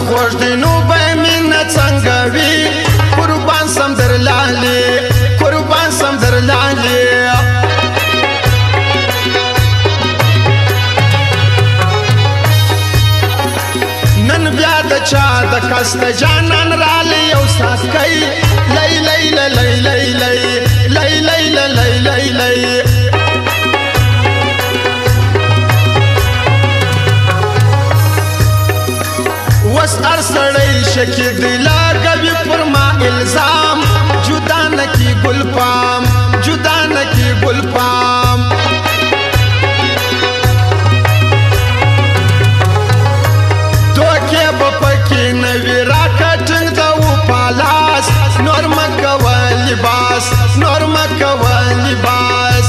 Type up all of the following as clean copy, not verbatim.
خوږ دی نو به مینه څنګه وي قربان سم در لالې قربان سم در لالې نن بیا د چا د کس د جانان رالی یو ساس کوي لای لای لای لای لای لای لای لای لای لای لای وس ار سړی شکی دی لاګوي پر ما الزام جدا نکی ګل پام جدا نکی ګل پام نوی راکټنګ د و پالاس نور مکو لباس نور مکو لباس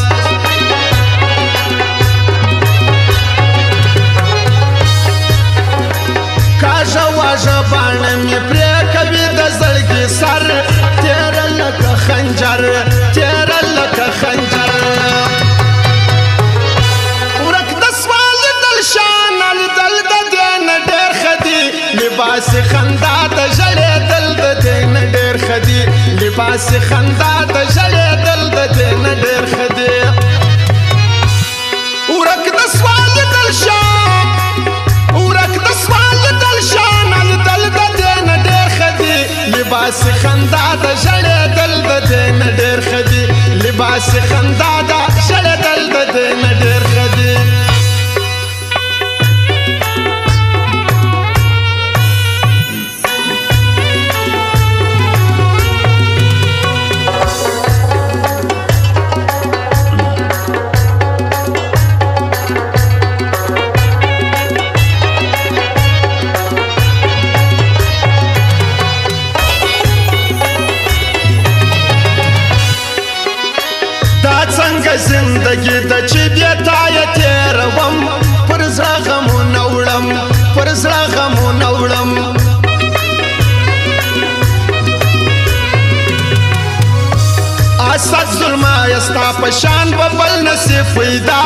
کاژه واژه باڼه مې پرې کوي د زړګي سر تیره لکه خنجر تیره لکه خنجر ورک د سوال دل شان دل د دې نه ډېر ښه دي لباس خندا د ژړېدل د دې نه ډېر ښه دي لباس خندا د ژړېدل د دې نه ډېر ښه دي ورک د سوال دل شان ورک د سوال دل شان دل د دې نه ډېر ښه دي لباس خندا د ژړېدل د دې نه ډېر ښه دي لباس خندا د ژړېدل د دې نه ډېر ښه دي زندگی د چې بیا تا یې تېروم پر زړه غمونه وړم پر زړه غمونه وړم اسد ظلمه یې ستا په شان به بل نصیب پیدا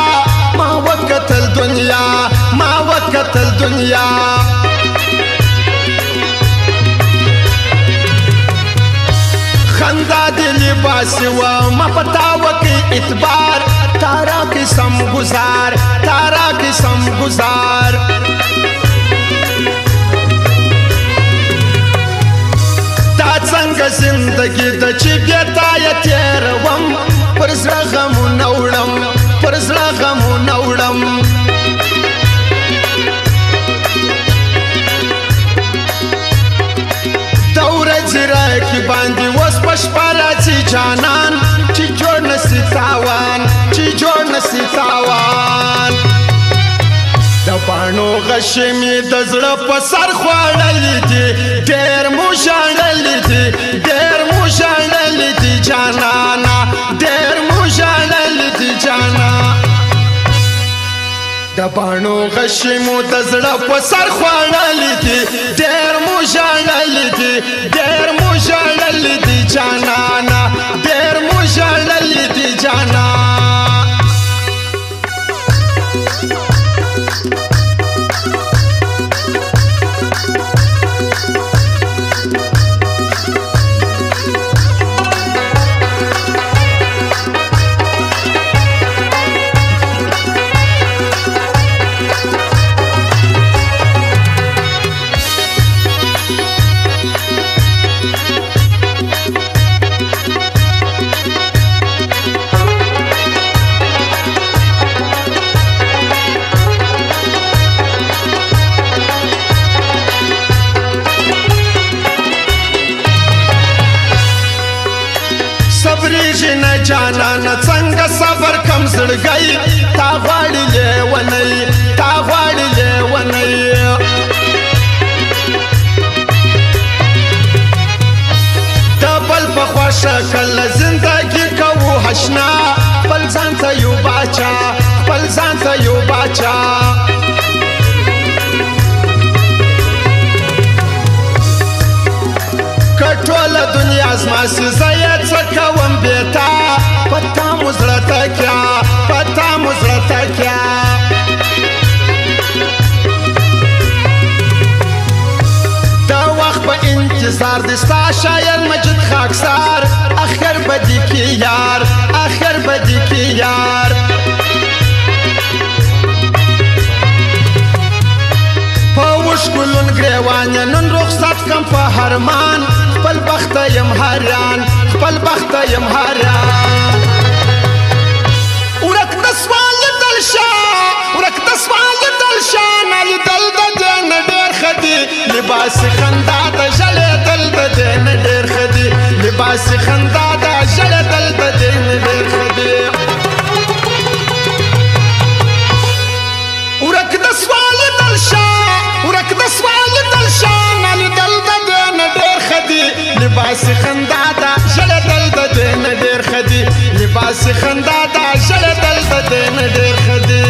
ما وکتل دنیا ما وکتل دنیا خندا دی لباس و ما پتا وکی اعتبار تارا کی سم گزار تارا کی سم گزار تا څنګه زندگی د چې بیا تا یې تېروم پر زړه غمونه وړم پر زړه غمونه وړم کی باندې وس پشپالا چې جانان چې جوړ نسی تاوان چې جوړ نسی تاوان د پانو غشمې د زړه په سر خوړلې دي ډېر مو ژړلې دي ډېر مو ژړلې دي جانانا ډېر مو ژړلې دي جانا د پانو غشمو د زړه په سر خوړلې دي ډېر مو ژړلې دي ډېر مو ژړلې دي جانانا ډېر مو ژړلې دي جانا جانان څنګه صبر کم زړګي تا غواړي لیونی تا غواړي لیونی د بل په خوښه کله زندګي کوو حشنا خپل ځان ته یو باچا خپل ځان ته یو باچا ټوله دنیا زما سزا یې څه کوم بېتا پتا مو زړه تکیا پتا مو زړه تکیا با شاعر مجد خاکسار اخر بدی کی یار اخر بدی کی یار پوش گلون گریوان نن رخصت کم په هرمان خپل بخت یم هریان خپل بخت یم هریان ورک د سوال دلشا ورک د سوال دلشا نل دل د جن ډیر خدي لباس خندا د جل دل د جن ډیر خدي لباس خندا د جل دل د جن ډیر خدي ورک د سوال دلشا ورک د سوال دلشا نل دل د جن ډیر خدي لباس خندا د جل دل د جن ډیر خدي لباس خندا د جل دل د جن ډیر خدي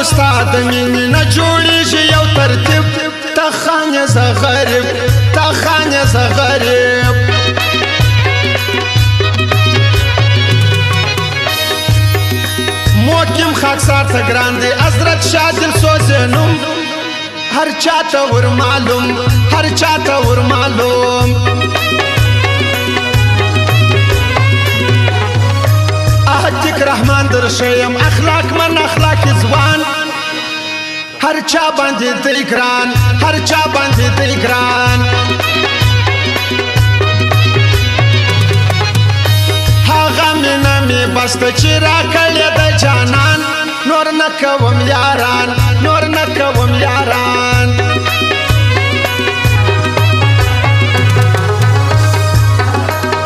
استاد مینې نه جوړېږي یو ترتیب ته خانه زه غریب ته خانه زه غریب موکم خاکسار ته ګران دی حضرت شاه دل سوزنم هر چاته ور معلوم هر چاته ور معلوم احتک رحمان در شیم اخلاق من اخلاق ځوان هر چا باندې دی ګران هر چا باندې دی ګران هغه مینه مې بسته چې راکړې د جانان نور نه کوم یاران نور نه کوم یاران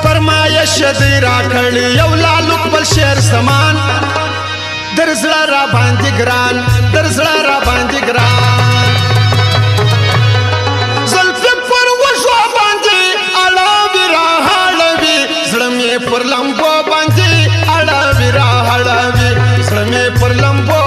فرمایش دې راکړې یو لالو خپل شعر زمان در زړه را باندې ګران در زړه را باندې ګران زلفې پر وښو باندې اړوي را هړوي زړه مې پر لمبو باندې اړوي را هړوي زړه مې پر لمبو